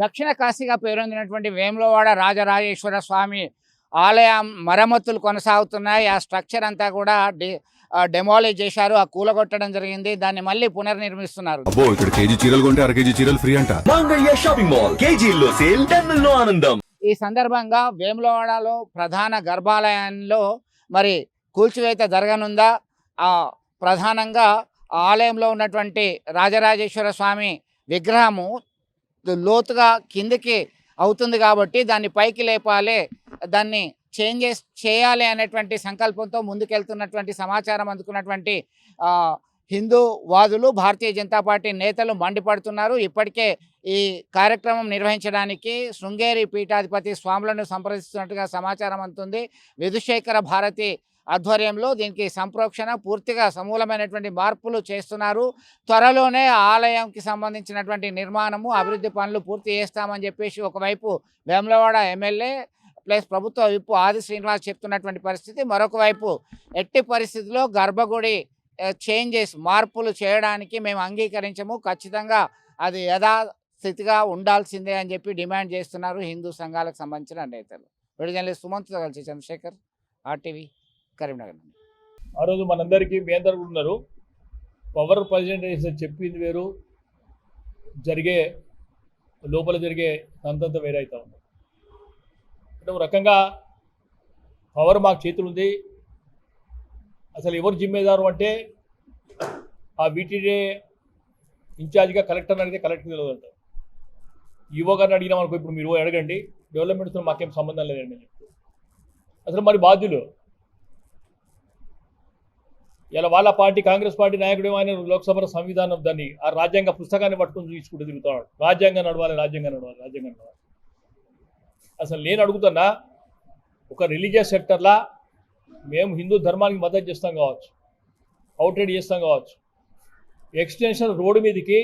దక్షిణ కాశీగా పేరొందినటువంటి వేములవాడ రాజరాజేశ్వర స్వామి ఆలయం మరమ్మతులు కొనసాగుతున్నాయి. ఆ స్ట్రక్చర్ అంతా కూడా డెమాలిష్ చేశారు, ఆ కూలగొట్టడం జరిగింది. దాన్ని మళ్ళీ పునర్నిర్మిస్తున్నారు. అబ్బో, ఇక్కడ కేజీ చీరలు కొంటే అర కేజీ చీరలు ఫ్రీ అంట. మంగళ్య షాపింగ్ మాల్, కేజీల్లో సేల్, టన్నుల్లో ఆనందం. ఈ సందర్భంగా వేములవాడలో ప్రధాన గర్భాలయంలో మరి కూల్చివేత జరగనుందా? ప్రధానంగా ఆలయంలో ఉన్నటువంటి రాజరాజేశ్వర స్వామి విగ్రహము లోతుగా కిందికి అవుతుంది కాబట్టి దాన్ని పైకి లేపాలి, దాన్ని చేయాలి అనేటువంటి సంకల్పంతో ముందుకెళ్తున్నటువంటి సమాచారం అందుకున్నటువంటి హిందూ వాదులు, భారతీయ జనతా పార్టీ నేతలు మండిపడుతున్నారు. ఇప్పటికే ఈ కార్యక్రమం నిర్వహించడానికి శృంగేరి పీఠాధిపతి స్వాములను సంప్రదిస్తున్నట్టుగా సమాచారం అందుతుంది. విధుశేఖర భారతి ఆధ్వర్యంలో దీనికి సంప్రోక్షణ పూర్తిగా సమూలమైనటువంటి మార్పులు చేస్తున్నారు. త్వరలోనే ఆలయంకి సంబంధించినటువంటి నిర్మాణము, అభివృద్ధి పనులు పూర్తి చేస్తామని చెప్పేసి ఒకవైపు వేములవాడ ఎమ్మెల్యే ప్లస్ ప్రభుత్వ విప్ ఆది శ్రీనివాస్ చెప్తున్నటువంటి పరిస్థితి. మరొక వైపు ఎట్టి పరిస్థితుల్లో గర్భగుడి మార్పులు చేయడానికి మేము అంగీకరించము, ఖచ్చితంగా అది యథాస్థితిగా ఉండాల్సిందే అని చెప్పి డిమాండ్ చేస్తున్నారు హిందూ సంఘాలకు సంబంధించిన నేతలు. విడుదల సుమంత్తో కలిసి చంద్రశేఖర్, RTV, కరీంనగర్. ఆ రోజు మనందరికీ మీ అందరు ఉన్నారు. పవర్ ప్రజెంటేషన్ చెప్పింది వేరు, లోపల జరిగే అంతంత వేరే అవుతా ఉంది. అంటే ఒక రకంగా పవర్ మాకు చేతులు ఉంది. అసలు ఎవరు జిమ్మేదారు అంటే ఆ VTD ఇన్ఛార్జ్గా కలెక్టర్ని అడిగితే కలెక్టర్ తెలియదంట. ఈవో గారిని అడిగినాం అనుకో, ఇప్పుడు మీరు అడగండి, డెవలప్మెంట్తో మాకేం సంబంధం లేదండి అని చెప్తే అసలు మరి బాధ్యులు ఇలా వాళ్ళ పార్టీ కాంగ్రెస్ పార్టీ నాయకుడు ఆయన లోక్సభ సంవిధానం దాన్ని ఆ రాజ్యాంగ పుస్తకాన్ని పట్టుకొని చూసుకుంటూ తిరుగుతున్నాడు. రాజ్యాంగం నడవాలి. అసలు నేను అడుగుతున్నా, ఒక రిలీజియస్ సెక్టర్లా మేము హిందూ ధర్మానికి మద్దతు చేస్తాం కావచ్చు, అవుట్రేడ్ చేస్తాం కావచ్చు, ఎక్స్టెన్షన్ రోడ్డు మీదకి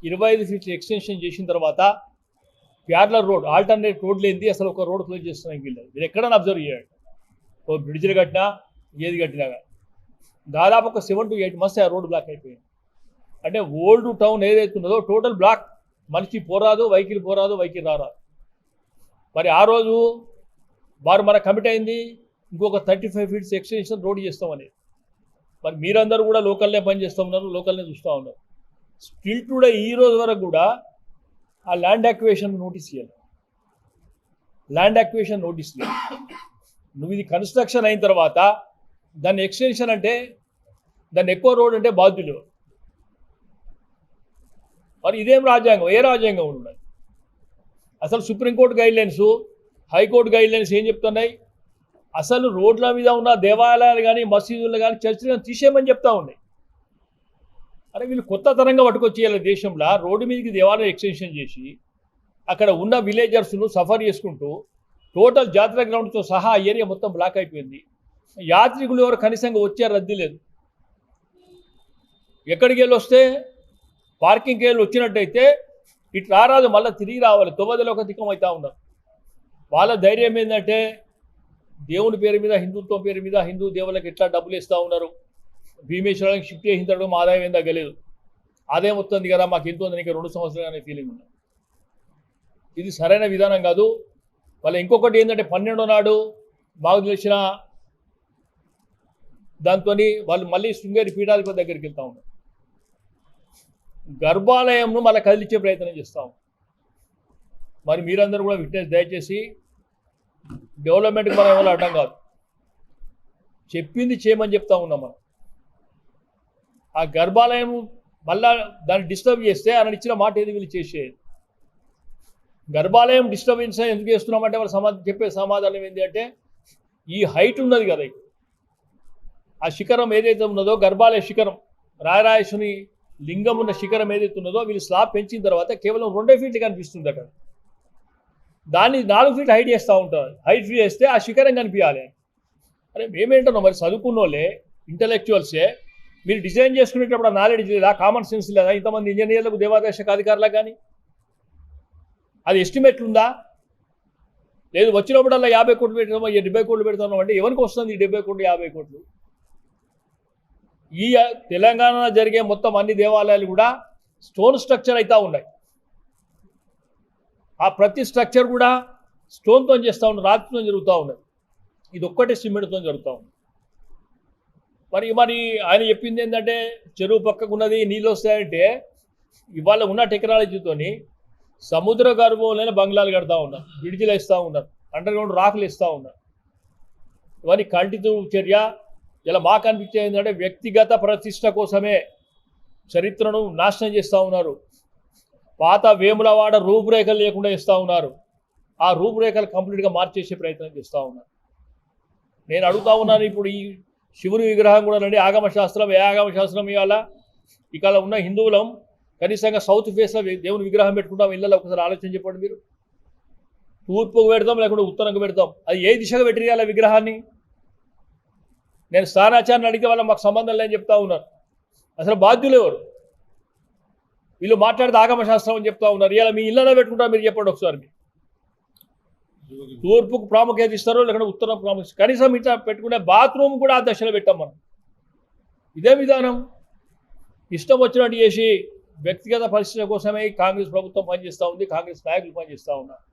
25 ఫీట్ల ఎక్స్టెన్షన్ చేసిన తర్వాత ప్యారలర్ రోడ్, ఆల్టర్నేట్ రోడ్ లేనిది అసలు ఒక రోడ్ క్లోజ్ చేస్తున్నాం వీళ్ళు. మీరు ఎక్కడైనా అబ్జర్వ్ చేయండి, ఓ బ్రిడ్జ్లు కట్టినా ఏది కట్టినా దాదాపు ఒక 7 to 8 months ఆ రోడ్డు బ్లాక్ అయిపోయింది. అంటే ఓల్డ్ టౌన్ ఏదైతే ఉన్నదో టోటల్ బ్లాక్, మనిషి పోరాదు, వెహికల్ రారాదు. మరి ఆ రోజు వారు మన కమిట్ అయింది ఇంకొక 35 feet ఎక్స్టెన్షన్ రోడ్ చేస్తామని. మరి మీరందరూ కూడా లోకల్నే పని చేస్తూ ఉన్నారు, లోకల్నే చూస్తూ ఉన్నారు. స్టిల్ టుడే ఈ రోజు వరకు కూడా ఆ ల్యాండ్ యాక్విజిషన్ నోటీస్ ఇవ్వాలి. నువ్వు ఇది కన్స్ట్రక్షన్ అయిన తర్వాత దాన్ని ఎక్స్టెన్షన్ అంటే, దాన్ని ఎక్కువ రోడ్ అంటే బాధ్యులు. మరి ఇదేం రాజ్యాంగం? ఏ రాజ్యాంగం ఉన్నది? అసలు సుప్రీంకోర్టు గైడ్లైన్స్, హైకోర్టు గైడ్లైన్స్ ఏం చెప్తున్నాయి? అసలు రోడ్ల మీద ఉన్న దేవాలయాలు కానీ, మసీదులు కానీ, చర్చిలు కానీ తీసేయమని చెప్తా ఉన్నాయి. అరే వీళ్ళు కొత్త తరంగా పట్టుకొచ్చేయాలి దేశంలో. రోడ్డు మీదకి దేవాలయం ఎక్స్టెన్షన్ చేసి అక్కడ ఉన్న విలేజర్స్ను సఫర్ చేసుకుంటూ టోటల్ జాతర గ్రౌండ్తో సహా ఏరియా మొత్తం బ్లాక్ అయిపోయింది. యాత్రికులు ఎవరు కనీసంగా వచ్చే రద్దీ లేదు. ఎక్కడికి వెళ్ళి వస్తే పార్కింగ్కి వెళ్ళి వచ్చినట్టయితే ఇటు రారాదు, మళ్ళీ తిరిగి రావాలి. తొవ్వదలో ఒక దిక్కం అవుతా ఉన్నారు. వాళ్ళ ధైర్యం ఏంటంటే దేవుని పేరు మీద, హిందుత్వం పేరు మీద హిందూ దేవులకు ఎట్లా డబ్బులు ఇస్తూ ఉన్నారు, భీమేశ్వరానికి షిఫ్ట్ చేసిన తర్వాత మా ఆదాయం ఏం తగ్గలేదు, ఆదాయం వస్తుంది కదా మాకు ఎంత ఉంది, ఇంకా 2 సంవత్సరాలు అనే ఫీలింగ్ ఉంది. ఇది సరైన విధానం కాదు. వాళ్ళ ఇంకొకటి ఏంటంటే 12వ నాడు మాకు తెలిసిన దాంతో వాళ్ళు మళ్ళీ శృంగేరి పీఠాధిపతి దగ్గరికి వెళ్తా ఉన్నారు. గర్భాలయంను మళ్ళీ కదిలించే ప్రయత్నం చేస్తాం. మరి మీరందరూ కూడా విట్నెస్ దయచేసి డెవలప్మెంట్కి మనం ఏమైనా అడ్డం కాదు, చెప్పింది చేయమని చెప్తా ఉన్నాం. మనం ఆ గర్భాలయం మళ్ళా దాన్ని డిస్టర్బ్ చేస్తే ఆయన ఇచ్చిన మాట ఏది వీళ్ళు చేసేది. గర్భాలయం డిస్టర్బెన్స్ ఎందుకు చేస్తున్నామంటే వాళ్ళు చెప్పే సమాధానం ఏంటి అంటే, ఈ హైట్ ఉన్నది కదా, ఆ శిఖరం ఏదైతే ఉన్నదో గర్భాలయ శిఖరం, రాయరాజేశ్వరి లింగం ఉన్న శిఖరం ఏదైతే ఉన్నదో వీళ్ళు స్లాబ్ పెంచిన తర్వాత కేవలం 2 feet కనిపిస్తుంది అక్కడ. దాన్ని 4 feet హైట్ చేస్తూ ఉంటారు. హైట్ చేస్తే ఆ శిఖరం కనిపించాలి. అరే మేమేంటున్నాం, మరి చదువుకున్న వాళ్ళే, ఇంటలెక్చువల్సే, మీరు డిజైన్ చేసుకునేటప్పుడు ఆ నాలెడ్జ్ లేదా, కామన్ సెన్స్ లేదా? ఇంతమంది ఇంజనీర్లకు, దేవాదాయ శాఖ అధికారులకు కానీ అది ఎస్టిమేట్లు ఉందా? లేదు. వచ్చినప్పుడల్లా 50 కోట్లు పెడతామో 70 కోట్లు పెడతామో అంటే ఎవరికి వస్తుంది 70 కోట్లు 50 కోట్లు? ఈ తెలంగాణ జరిగే మొత్తం అన్ని దేవాలయాలు కూడా స్టోన్ స్ట్రక్చర్ అవుతూ ఉన్నాయి. ఆ ప్రతి స్ట్రక్చర్ కూడా స్టోన్తో చేస్తూ ఉన్నారు, రాతితో జరుగుతూ ఉన్నది. ఇది ఒక్కటే సిమెంట్తో జరుగుతూ ఉంది. మరి ఆయన చెప్పింది ఏంటంటే చెరువు పక్కకున్నది నీళ్ళు వస్తాయంటే ఇవాళ ఉన్న టెక్నాలజీతోని సముద్ర గర్భంలోనే బంగ్లాలు కడతా ఉన్నారు, బ్రిడ్జిలు వేస్తూ ఉన్నారు, అండర్ గ్రౌండ్ రాకులు ఇస్తూ ఉన్నారు. ఇవన్నీ కంటితో చర్య. ఇలా మాకు అనిపించేది ఏంటంటే వ్యక్తిగత ప్రతిష్ట కోసమే చరిత్రను నాశనం చేస్తూ ఉన్నారు. పాత వేములవాడ రూపురేఖలు లేకుండా ఇస్తూ ఉన్నారు. ఆ రూపురేఖలు కంప్లీట్గా మార్చేసే ప్రయత్నం చేస్తూ ఉన్నారు. నేను అడుగుతా ఉన్నాను, ఇప్పుడు ఈ శివుని విగ్రహం కూడా రండి, ఆగమశాస్త్రం ఏ ఆగమశాస్త్రం ఇవాళ ఇక ఉన్న హిందువులం కనీసంగా సౌత్ ఫేస్లో దేవుని విగ్రహం పెట్టుకుంటాం, ఇళ్ళలో ఒకసారి ఆలోచన చెప్పండి మీరు. తూర్పుకు పెడతాం లేకుంటే ఉత్తరంకు పెడతాం, అది ఏ దిశగా పెట్టియాల విగ్రహాన్ని? నేను స్థానాచారాన్ని అడిగే వాళ్ళ మాకు సంబంధం లేని చెప్తా ఉన్నారు. అసలు బాధ్యులు ఎవరు? వీళ్ళు మాట్లాడితే ఆగమశాస్త్రం అని చెప్తా ఉన్నారు. ఇలా మీ ఇళ్ళలో పెట్టుకుంటారు, మీరు చెప్పండి ఒకసారి. మీరు తూర్పుకు ప్రాముఖ్యత ఇస్తారు లేకుంటే ఉత్తరం ప్రాముఖ్యత, కనీసం ఇట్లా పెట్టుకునే బాత్రూమ్ కూడా ఆ దశలో పెట్టాం మనం. ఇదే విధానం ఇష్టం వచ్చినట్టు చేసి వ్యక్తిగత పరిస్థితుల కోసమే కాంగ్రెస్ ప్రభుత్వం పనిచేస్తూ ఉంది, కాంగ్రెస్ నాయకులు పనిచేస్తూ ఉన్నారు.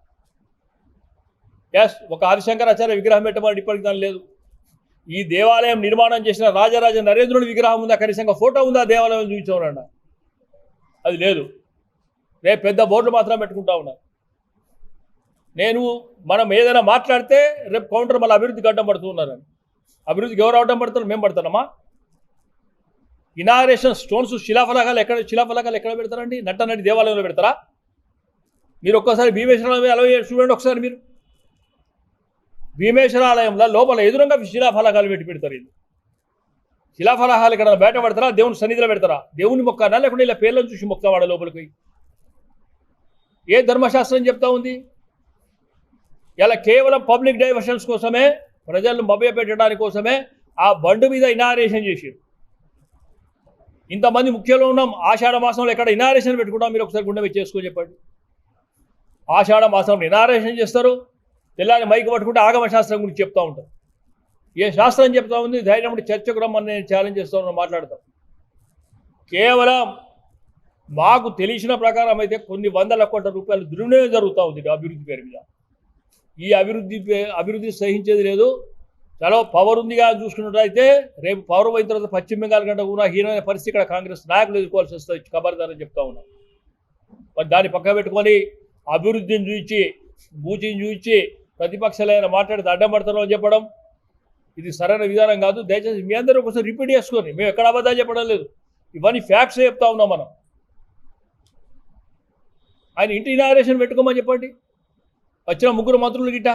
ఎస్, ఒక ఆదిశంకరాచార్య విగ్రహం పెట్టమని ఇప్పటికి దాని లేదు. ఈ దేవాలయం నిర్మాణం చేసిన రాజరాజ నరేంద్రుడి విగ్రహం ఉందా, కనీసంగా ఫోటో ఉందా దేవాలయం చూపించామన్నా? అది లేదు. రేపు పెద్ద బోర్డులు మాత్రం పెట్టుకుంటా ఉన్నారు. మనం ఏదైనా మాట్లాడితే రేపు కౌంటర్ మళ్ళీ అభివృద్ధికి అడ్డం పడుతున్నారని. అభివృద్ధికి ఎవరు అడ్డం పడతారు? మేము పడతామా? ఇనాగ్రేషన్ స్టోన్స్ శిలాఫలకాలు ఎక్కడ పెడతారండి? నట్టనటి దేవాలయంలో పెడతారా? మీరు ఒక్కసారి భీమేశ్వరం అలా చూడండి ఒకసారి. మీరు భీమేశ్వరాలయంలో లోపల ఎదురుగా శిలాఫలకాలు పెడతారు. ఇది శిలాఫలకాలు ఇక్కడ బయట పెడతారా? దేవుని సన్నిధిలో పెడతారా? దేవుని మొక్కనా లేకుండా ఇలా పేర్లను చూసి మొక్కవాడ లోపలికి? ఏ ధర్మశాస్త్రం చెప్తా ఉంది? ఇలా కేవలం పబ్లిక్ డైవర్షన్స్ కోసమే, ప్రజలను మభ్యపెట్టడానికి కోసమే ఆ బండు మీద ఇనాగ్రేషన్ చేసారు. ఇంతమంది ముఖ్యంలో ఉన్నాం, ఆషాఢ మాసంలో ఎక్కడ ఇనాగ్రేషన్ పెట్టుకుంటాం? మీరు ఒకసారి గుండె మీద చేసుకొని చెప్పండి. ఆషాఢ మాసంలో ఇనాగ్రేషన్ చేస్తారు, తెల్లారి మైకు పట్టుకుంటే ఆగమ శాస్త్రం గురించి చెప్తూ ఉంటారు. ఏ శాస్త్రం చెప్తా ఉంది? ధైర్యం ఉంటే చర్చకు రమ్మని నేను ఛాలెంజ్ చేస్తూ ఉన్నాను, మాట్లాడతాం. కేవలం మాకు తెలిసిన ప్రకారం అయితే కొన్ని వందల కోట్ల రూపాయలు దుర్వినియోగం జరుగుతూ ఉంది అభివృద్ధి పేరు మీద. ఈ అభివృద్ధి సహించేది లేదు. చాలా పవర్ ఉందిగా చూసుకున్నట్లయితే రేపు పవర్ అయిన తర్వాత పశ్చిమ బెంగాల్ కంటే కూడా హీనమైన పరిస్థితి ఇక్కడ కాంగ్రెస్ నాయకులు ఎదుర్కోవాల్సి వస్తుంది, ఖబర్దారని చెప్తా ఉన్నాం. మరి దాన్ని పక్క పెట్టుకొని అభివృద్ధిని చూపించి బూచిని చూపించి ప్రతిపక్షాలైన మాట్లాడితే అడ్డం పడతారో అని చెప్పడం ఇది సరైన విధానం కాదు. దయచేసి మీ అందరూ ఒకసారి రిపీట్ చేసుకొని, మేము ఎక్కడ అబద్ధాలు చెప్పడం లేదు, ఇవన్నీ ఫ్యాక్ట్స్ చెప్తా ఉన్నాం మనం. ఆయన ఇంటి ఇనాగ్రేషన్ పెట్టుకోమని చెప్పండి. వచ్చిన ముగ్గురు మంత్రులు గిట్ట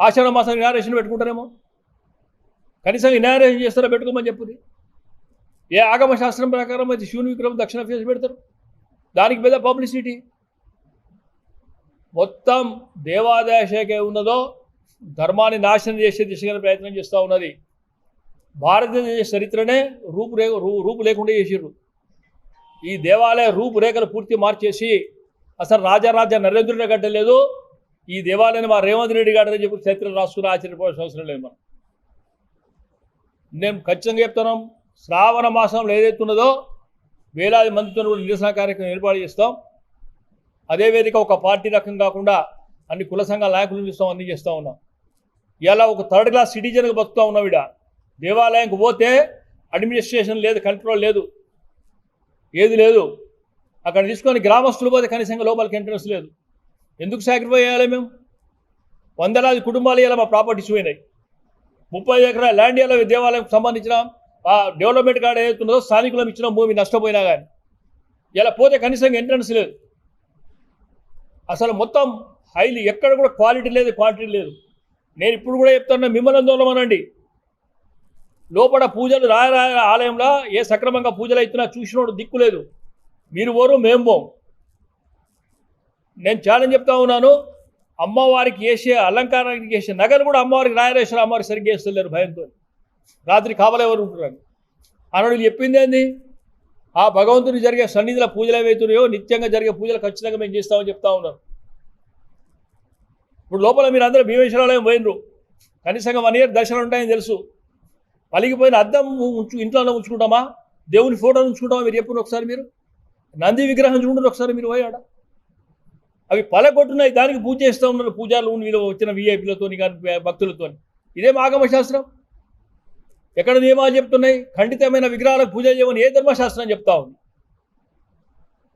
ఆషాఢ మాసం ఇనాగ్రేషన్ పెట్టుకుంటారేమో, కనీసం ఇనాగ్రేషన్ చేస్తారో పెట్టుకోమని చెప్పుది. ఏ ఆగమ శాస్త్రం ప్రకారం అయితే శివుని విగ్రహం దక్షిణ ఫేస్ పెడతారు, దానికి పెద్ద పబ్లిసిటీ. మొత్తం దేవాదాయ శాఖ ఉన్నదో ధర్మాన్ని నాశనం చేసే దిశగా ప్రయత్నం చేస్తూ ఉన్నది. భారతదేశ చరిత్రనే రూపు లేకుండా చేసిర్రు. ఈ దేవాలయ రూపురేఖలు పూర్తి మార్చేసి అసలు రాజరాజ నరేంద్రుడే కట్టలేదు, ఈ దేవాలయాన్ని మా రేవంత్ రెడ్డి గారని చెప్పి చరిత్ర రాసుకుని ఆశ్చర్యపోవాల్సిన అవసరం లేదు. నేను ఖచ్చితంగా చెప్తున్నాం, శ్రావణ మాసంలో ఏదైతే ఉన్నదో వేలాది మందితో కూడా నిరసన కార్యక్రమం ఏర్పాటు చేస్తాం. అదే వేదిక ఒక పార్టీ రకం కాకుండా అన్ని కుల సంఘాల నాయకులను చూస్తాం, అన్నీ చేస్తూ ఉన్నాం. ఇలా ఒక థర్డ్ క్లాస్ సిటిజన్గా బతుకుతూ ఉన్నాం. ఇడ దేవాలయంకి పోతే అడ్మినిస్ట్రేషన్ లేదు, కంట్రోల్ లేదు, ఏది లేదు. అక్కడ తీసుకొని గ్రామస్తులు పోతే కనీసంగా లోపలికి ఎంట్రన్స్ లేదు. ఎందుకు సాక్రిఫై చేయాలి? మేము వందలాది కుటుంబాలు ఇలా మా ప్రాపర్టీస్ పోయినాయి. 30 ఎకరాల ల్యాండ్ ఇలా దేవాలయంకి సంబంధించిన డెవలప్మెంట్ కార్డు ఏదైతుందో స్థానికులం ఇచ్చిన భూమి నష్టపోయినా కానీ ఇలా పోతే కనీసంగా ఎంట్రన్స్ లేదు. అసలు మొత్తం హైలీ ఎక్కడ కూడా క్వాలిటీ లేదు, క్వాంటిటీ లేదు. నేను ఇప్పుడు కూడా చెప్తున్నా, మిమ్మల్ని దూరమనండి. లోపల పూజలు రాయ ఆలయంలో ఏ సక్రమంగా పూజలు అవుతున్నా చూసినోడు దిక్కు లేదు. మీరు పోరు, మేము పోం. నేను ఛాలెంజ్ చెప్తా ఉన్నాను, అమ్మవారికి వేసే అలంకారానికి వేసే నగలు కూడా అమ్మవారికి రాయరేశ్వర అమ్మవారికి సరిగ్గా వేస్తలేరు భయంతో. రాత్రి కావలేవారు ఉంటున్నారు. అనడు చెప్పింది ఏంది? ఆ భగవంతుని జరిగే సన్నిధిలో పూజలు ఏవైతున్నాయో నిత్యంగా జరిగే పూజలు ఖచ్చితంగా మేము చేస్తామని చెప్తా ఉన్నారు. ఇప్పుడు లోపల మీరు అందరూ భీమేశ్వరాలయం పోయినరు, కనీసంగా 1 year దర్శనం ఉంటాయని తెలుసు. పలిగిపోయిన అద్దం ఇంట్లోనే ఉంచుకుంటామా? దేవుని ఫోటోని ఉంచుకుంటామా? మీరు చెప్పుకుని ఒకసారి. మీరు నంది విగ్రహం చూడండి ఒకసారి, మీరు పోయాడ అవి పలగొట్టున్నాయి, దానికి పూజ చేస్తూ ఉన్నారు పూజారులు వీళ్ళు వచ్చిన వీఐపీలతో కానీ భక్తులతో. ఇదేం ఆగమ శాస్త్రం? ఎక్కడ నియమాలు చెప్తున్నాయి? ఖండితమైన విగ్రహాలకు పూజ చేయమని ఏ ధర్మశాస్త్రం చెప్తా ఉంది?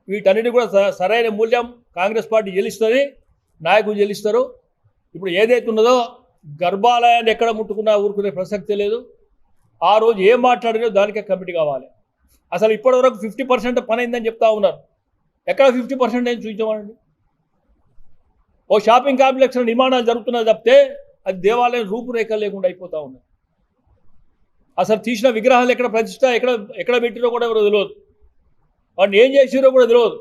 వీటన్నిటి కూడా సరైన మూల్యం కాంగ్రెస్ పార్టీ చెల్లిస్తుంది, నాయకులు చెల్లిస్తారు. ఇప్పుడు ఏదైతే ఉన్నదో గర్భాలయాన్ని ఎక్కడ ముట్టుకున్నా ఊరుకునే ప్రసక్తే లేదు. ఆ రోజు ఏం మాట్లాడినో దానికే కమిటీ కావాలి. అసలు ఇప్పటివరకు 50% పని అయిందని చెప్తా ఉన్నారు. ఎక్కడ 50% ఏం చూపించమండి? ఓ షాపింగ్ కాంప్లెక్స్లో నిర్మాణాలు జరుగుతున్నది తప్పితే అది దేవాలయం రూపురేఖలు లేకుండా అయిపోతూ ఉన్నాయి. అసలు తీసిన విగ్రహాలు ఎక్కడ ప్రతిష్ట ఎక్కడ పెట్టిరో కూడా ఎవరో తెలియదు, వాడిని ఏం చేసిరో కూడా తెలియదు.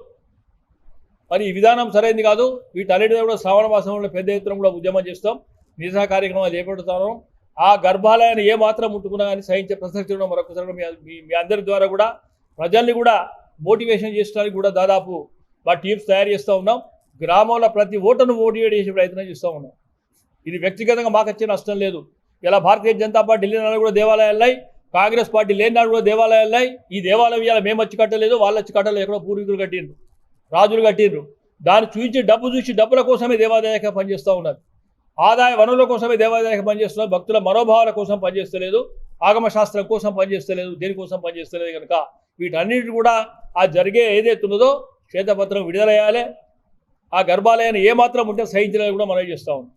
మరి ఈ విధానం సరైనది కాదు. వీటన్నిటిలో కూడా శ్రావణ మాసంలో పెద్ద ఎత్తున కూడా ఉద్యమం చేస్తాం, నిరసన కార్యక్రమాలు చేపడుతాను. ఆ గర్భాలయాన్ని ఏ మాత్రం ముట్టుకున్నా కానీ సహించే ప్రసక్తి కూడా మరొకసారి మీ అందరి ద్వారా కూడా ప్రజల్ని కూడా మోటివేషన్ చేయడానికి కూడా దాదాపు మా టీమ్స్ తయారు చేస్తూ ఉన్నాం. గ్రామంలో ప్రతి ఓటర్ను మోటివేట్ చేసే ప్రయత్నం చేస్తూ ఉన్నాం. ఇది వ్యక్తిగతంగా మాకు వచ్చే నష్టం లేదు. ఇలా భారతీయ జనతా పార్టీ వెళ్ళిన కూడా దేవాలయాలు, కాంగ్రెస్ పార్టీ లేనినాడు కూడా దేవాలయాలు. ఈ దేవాలయం ఇవాళ మేము వచ్చి కట్టలేదు, వాళ్ళు వచ్చి కట్టలేదు. ఎక్కడో పూర్వీకులు కట్టిండ్రు, రాజులు కట్టిండ్రు. దాన్ని చూసి డబ్బుల కోసమే దేవాదాయక పనిచేస్తూ ఉన్నారు. ఆదాయ వనరుల కోసమే దేవాదాయక పనిచేస్తున్నారు. భక్తుల మనోభావాల కోసం పనిచేస్తలేదు, ఆగమ శాస్త్రం కోసం పనిచేస్తలేదు, దేనికోసం పనిచేస్తలేదు. కనుక వీటన్నిటి కూడా ఆ జరిగే ఏదైతే ఉన్నదో శ్వేతపత్రం విడుదల చేయాలి. ఆ గర్భాలయాన్ని ఏమాత్రం ఉంటే సహించలేదు కూడా మనం చేస్తూ ఉన్నాం.